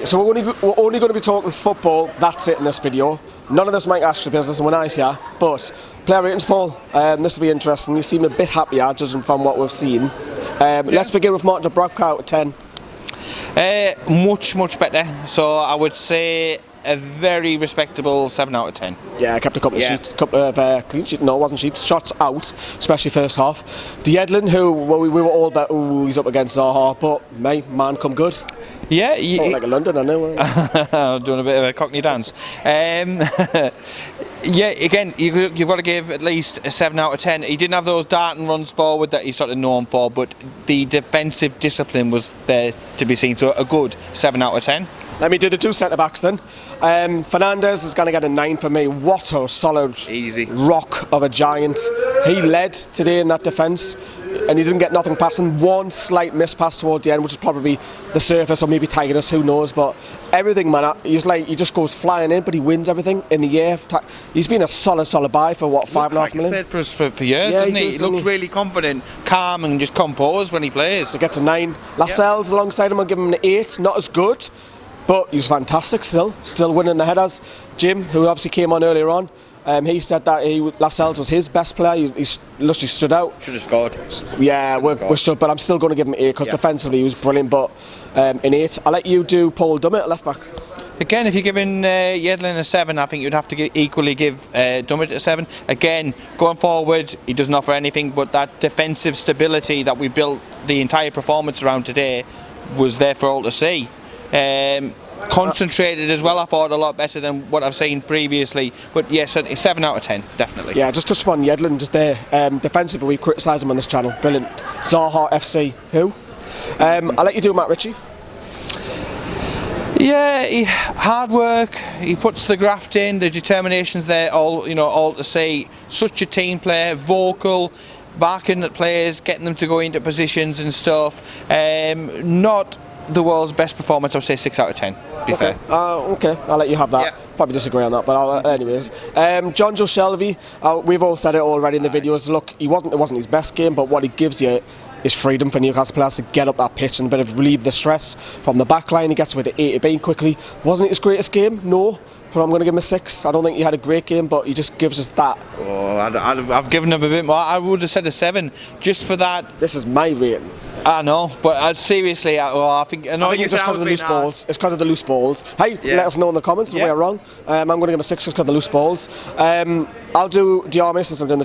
so we're only going to be talking football. That's it in this video. None of this Mike Ashley business, and we're nice here. But player ratings, Paul. This will be interesting. You seem a bit happier, judging from what we've seen. Let's begin with Martin Dubravka out of 10. Much better. So I would say a very respectable 7 out of 10. Yeah, I kept a couple of sheets, couple of clean sheets. No, it wasn't sheets. Shots out, especially first half. Diedlin, who we were all bet, he's up against Zaha, but man come good. Yeah, like a London, I know. Doing a bit of a Cockney dance. Yeah, again, you've got to give at least a 7 out of 10. He didn't have those darting runs forward that he's sort of known for, but the defensive discipline was there to be seen. So a good 7 out of 10. Let me do the two centre-backs then. Fernandez is going to get a 9 for me. What a solid rock of a giant. He led today in that defence, and he didn't get nothing past him. One slight miss pass towards the end, which is probably the surface or maybe tidiness, who knows. But everything, man, he just goes flying in, but he wins everything in the air. He's been a solid buy for what, $5.5 million? He's played for us for years, doesn't he? He looks really confident, calm, and just composed when he plays. So gets a 9. Lascelles alongside him, I'll give him an 8. Not as good, but he's fantastic still winning the headers. Jim, who obviously came on earlier on, he said that Lascelles was his best player. He literally stood out. Should have scored. Yeah, we're stood, but I'm still going to give him an 8 because defensively he was brilliant. But an 8. I'll let you do Paul Dummett, left back. Again, if you're giving Yedlin a 7, I think you'd have to equally give Dummett a 7. Again, going forward, he doesn't offer anything, but that defensive stability that we built the entire performance around today was there for all to see. Concentrated as well, I thought, a lot better than what I've seen previously. But yes, a 7 out of 10, definitely. Yeah, just touch upon Yedlin just there. Defensively, we criticise him on this channel. Brilliant. Zaha FC, who? I'll let you do Matt Ritchie. Yeah, hard work. He puts the graft in. The determination's there. All to see. Such a team player, vocal, barking at players, getting them to go into positions and stuff. Not the world's best performance. I would say 6 out of 10. Be fair. Okay, I'll let you have that. Yeah. Probably disagree on that, but anyways. Jonjo Shelvey, we've all said it already in the videos. Look, it wasn't his best game, but what he gives you is freedom for Newcastle players to get up that pitch and a bit of relieve the stress from the back line. He gets with the A to B quickly. Wasn't it his greatest game? No. But I'm going to give him a 6. I don't think he had a great game, but he just gives us that. Oh, I've given him a bit more. I would have said a 7 just for that. This is my rating. I know, but seriously, I think it's just because of the loose balls. It's because of the loose balls. Hey, let us know in the comments if we're wrong. I'm going to give him a 6 just because of the loose balls. I'll do Diarmi since I'm doing the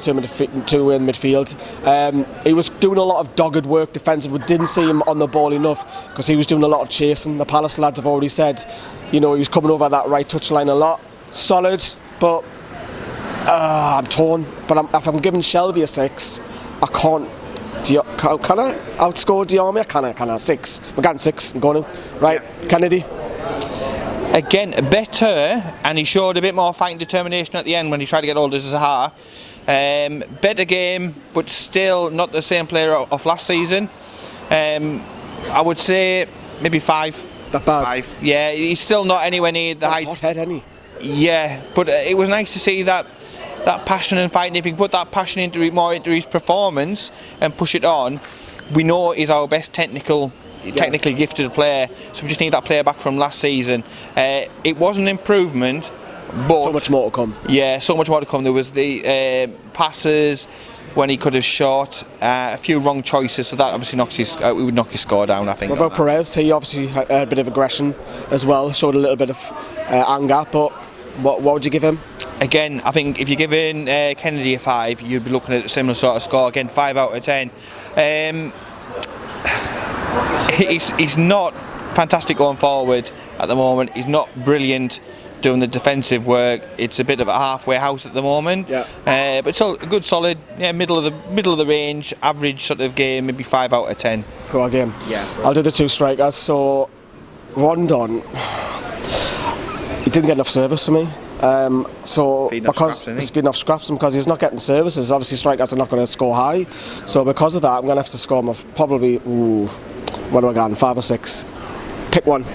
two in midfield. He was doing a lot of dogged work defensively. We didn't see him on the ball enough because he was doing a lot of chasing. The Palace lads have already said, he was coming over that right touch line a lot. Solid, but I'm torn. But if I'm giving Shelvey a 6, I can't. Can I outscore Diarmi? Can I? 6. We're getting 6. I'm going to. Right, Kenedy. Again, better, and he showed a bit more fighting determination at the end when he tried to get hold of Zaha. Better game, but still not the same player of last season. I would say maybe 5. That bad? 5. Yeah, he's still not anywhere near the height. Hot head, ain't he? Yeah, but it was nice to see that passion and fighting. If he can put that passion into his performance and push it on, we know he's our best technically gifted player. So we just need that player back from last season. It was an improvement, but so much more to come. Yeah, so much more to come. There was the passes when he could have shot, a few wrong choices, so that obviously we would knock his score down, I think. What about Perez? He obviously had a bit of aggression as well, showed a little bit of anger, but what would you give him? Again, I think if you're giving Kenedy a 5, you'd be looking at a similar sort of score. Again, 5 out of 10. He's not fantastic going forward at the moment. He's not brilliant doing the defensive work. It's a bit of a halfway house at the moment. Yeah. But still a good solid, middle of the range, average sort of game, maybe 5 out of 10. Poor game. Yeah. I'll do the 2 strikers. So Rondon, he didn't get enough service for me. Because he's feeding off scraps and because he's not getting services, obviously strikers are not going to score high. So because of that, I'm going to have to score him of probably, what do I got, 5 or 6? Pick one.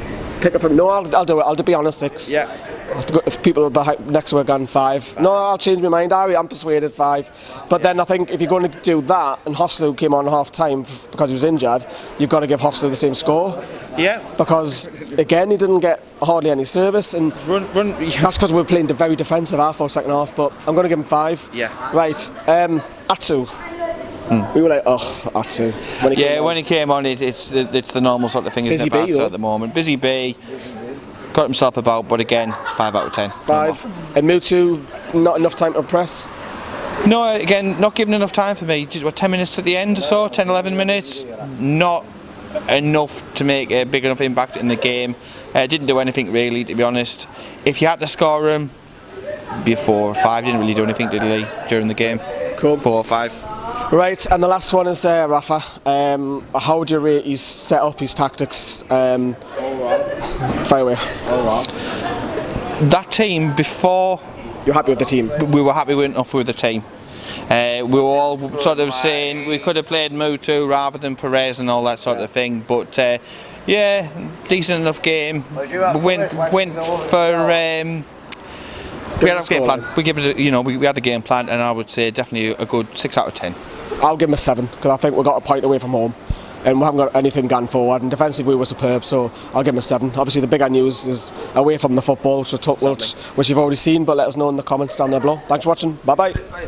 Pick up from no, I'll do it. I'll be on a 6. Yeah. I'll have to go to people behind, next to a gun 5. No, I'll change my mind, Ari. I'm persuaded 5. But then I think if you're going to do that, and Joselu came on half time because he was injured, you've got to give Joselu the same score. Yeah. Because again, he didn't get hardly any service, and that's because we were playing very defensive half or second half. But I'm going to give him 5. Yeah. Right. Atsu. We were like, oh, Atsu. When he came on, it's the normal sort of thing, isn't it? Busy bee, at the moment. Busy bee. Got himself about, but again, 5 out of 10. 5. And Muto, not enough time to press. No, again, not given enough time for me. Just 10 minutes at the end or so, 10, 11 minutes. Not enough to make a big enough impact in the game. Didn't do anything really, to be honest. If you had to score him, be a 4 or 5. Didn't really do anything, did he, during the game? Cool. 4 or 5. Right, and the last one is Rafa. How would you rate his setup, his tactics? Fire away. That team before. You're happy with the team? We were happy enough with the team. We were all sort of saying we could have played Muto rather than Perez and all that sort of thing, but decent enough game. Went for. We had a game plan. We give it, we had a game plan, and I would say definitely a good 6 out of 10. I'll give him a 7 because I think we got a point away from home, and we haven't got anything gone forward. And defensively, we were superb, so I'll give him a 7. Obviously, the bigger news is away from the football, which you've already seen. But let us know in the comments down there below. Thanks for watching. Bye bye.